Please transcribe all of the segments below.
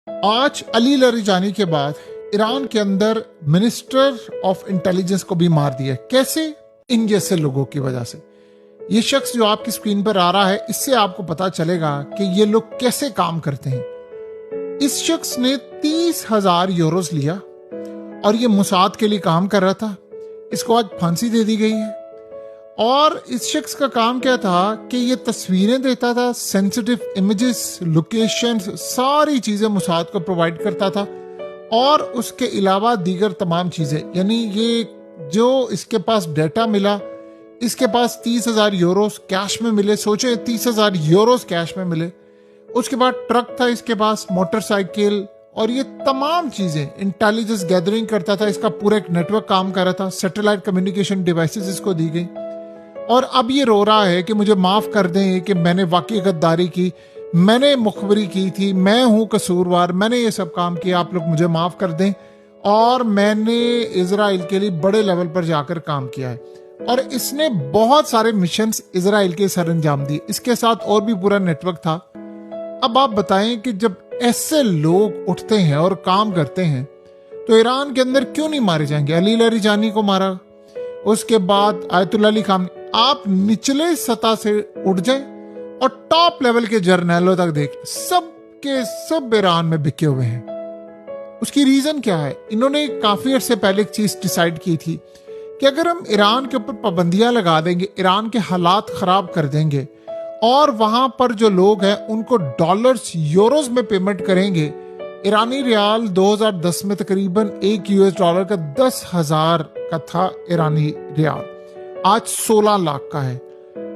आज Ali Larijani के बाद ईरान के अंदर मिनिस्टर ऑफ इंटेलिजेंस को भी मार दिया। कैसे? इन जैसे लोगों की वजह से। ये शख्स जो आपकी स्क्रीन पर आ रहा है, इससे आपको पता चलेगा कि ये लोग कैसे काम करते हैं। इस शख्स ने 30,000 यूरोस लिया और ये मुसाद के लिए काम कर रहा था। इसको आज फांसी दे दी गई है। और इस शख्स का काम क्या था कि ये तस्वीरें देता था, सेंसिटिव इमेजेस, लोकेशंस, सारी चीजें मुसाद को प्रोवाइड करता था। और उसके अलावा दीगर तमाम चीजें, यानी ये जो इसके पास डेटा मिला, इसके पास 30,000 यूरोस कैश में मिले। सोचे 30,000 यूरोस कैश में मिले। उसके बाद ट्रक था इसके पास, मोटरसाइकिल, और ये तमाम चीजें इंटेलिजेंस गैदरिंग करता था। इसका पूरा एक नेटवर्क काम कर रहा था। सैटेलाइट कम्युनिकेशन डिवाइसेस इसको दी गई। और अब ये रो रहा है कि मुझे माफ कर दें कि मैंने वाकई गद्दारी की, मैंने मुखबरी की थी, मैं हूं कसूरवार, मैंने ये सब काम किया, आप लोग मुझे माफ कर दें। और मैंने इजराइल के लिए बड़े लेवल पर जाकर काम किया है। और इसने बहुत सारे मिशंस इजराइल के सर अंजाम दिए। इसके साथ और भी पूरा नेटवर्क था। अब आप बताएं कि जब ऐसे लोग उठते हैं और काम करते हैं तो ईरान के अंदर क्यों नहीं मारे जाएंगे? अली लारिजानी को मारा, उसके बाद आयतुल्लाह अली खामनी। आप निचले सतह से उठ जाएं और टॉप लेवल के जर्नैलों तक देख, सब के सब ईरान में बिके हुए हैं। उसकी रीजन क्या है? इन्होंने काफी अर्से पहले एक चीज डिसाइड की थी कि अगर हम ईरान के ऊपर पाबंदियां लगा देंगे, ईरान के हालात खराब कर देंगे और वहां पर जो लोग हैं उनको डॉलर्स, यूरोस में पेमेंट करेंगे। ईरानी रियाल 2010 में तकरीबन एक यूएस डॉलर का 10,000 का था ईरानी रियाल, आज 16 लाख का है।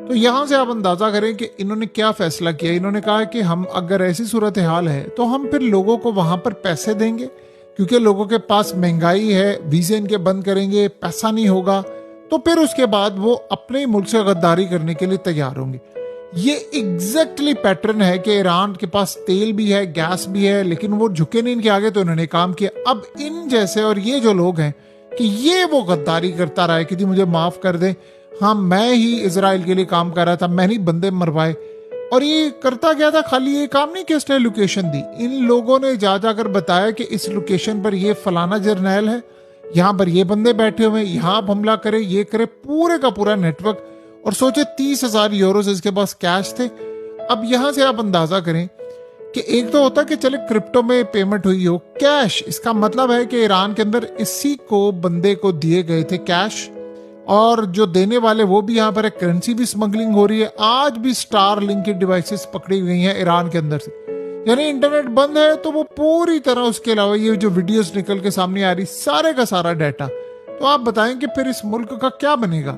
तो यहां से आप अंदाजा करें कि इन्होंने क्या फैसला किया। इन्होंने कहा कि हम अगर ऐसी सूरत हाल है तो हम फिर लोगों को वहां पर पैसे देंगे, क्योंकि लोगों के पास महंगाई है, वीजे इनके बंद करेंगे, पैसा नहीं होगा, तो फिर उसके बाद वो अपने मुल्क से गद्दारी करने के लिए तैयार होंगे। ये एग्जैक्टली पैटर्न है कि ईरान के पास तेल भी है, गैस भी है, लेकिन वो झुके नहीं इनके आगे, तो इन्होंने काम किया। अब इन जैसे और ये जो लोग हैं कि ये वो गद्दारी करता रहा है कि जी मुझे माफ कर दे, हाँ मैं ही इजराइल के लिए काम कर रहा था, मैंने बंदे मरवाए। और ये करता क्या था? खाली ये काम नहीं कि इसने लोकेशन दी, इन लोगों ने जा जाकर बताया कि इस लोकेशन पर ये फलाना जर्नैल है, यहाँ पर ये बंदे बैठे हुए हैं, यहाँ आप हमला करें, ये करे, पूरे का पूरा नेटवर्क। और सोचे 30,000 यूरोस इसके पास कैश थे। अब यहां से आप अंदाजा करें कि एक तो होता कि चले क्रिप्टो में पेमेंट हुई हो, कैश, इसका मतलब है कि ईरान के अंदर इसी को बंदे को दिए गए थे कैश, और जो देने वाले वो भी, यहाँ पर एक करेंसी भी स्मगलिंग हो रही है। आज भी स्टार लिंक की डिवाइसेस पकड़ी गई हैं ईरान के अंदर से, यानी इंटरनेट बंद है तो वो पूरी तरह, उसके अलावा ये जो वीडियोस निकल के सामने आ रही, सारे का सारा डाटा। तो आप बताएं कि फिर इस मुल्क का क्या बनेगा?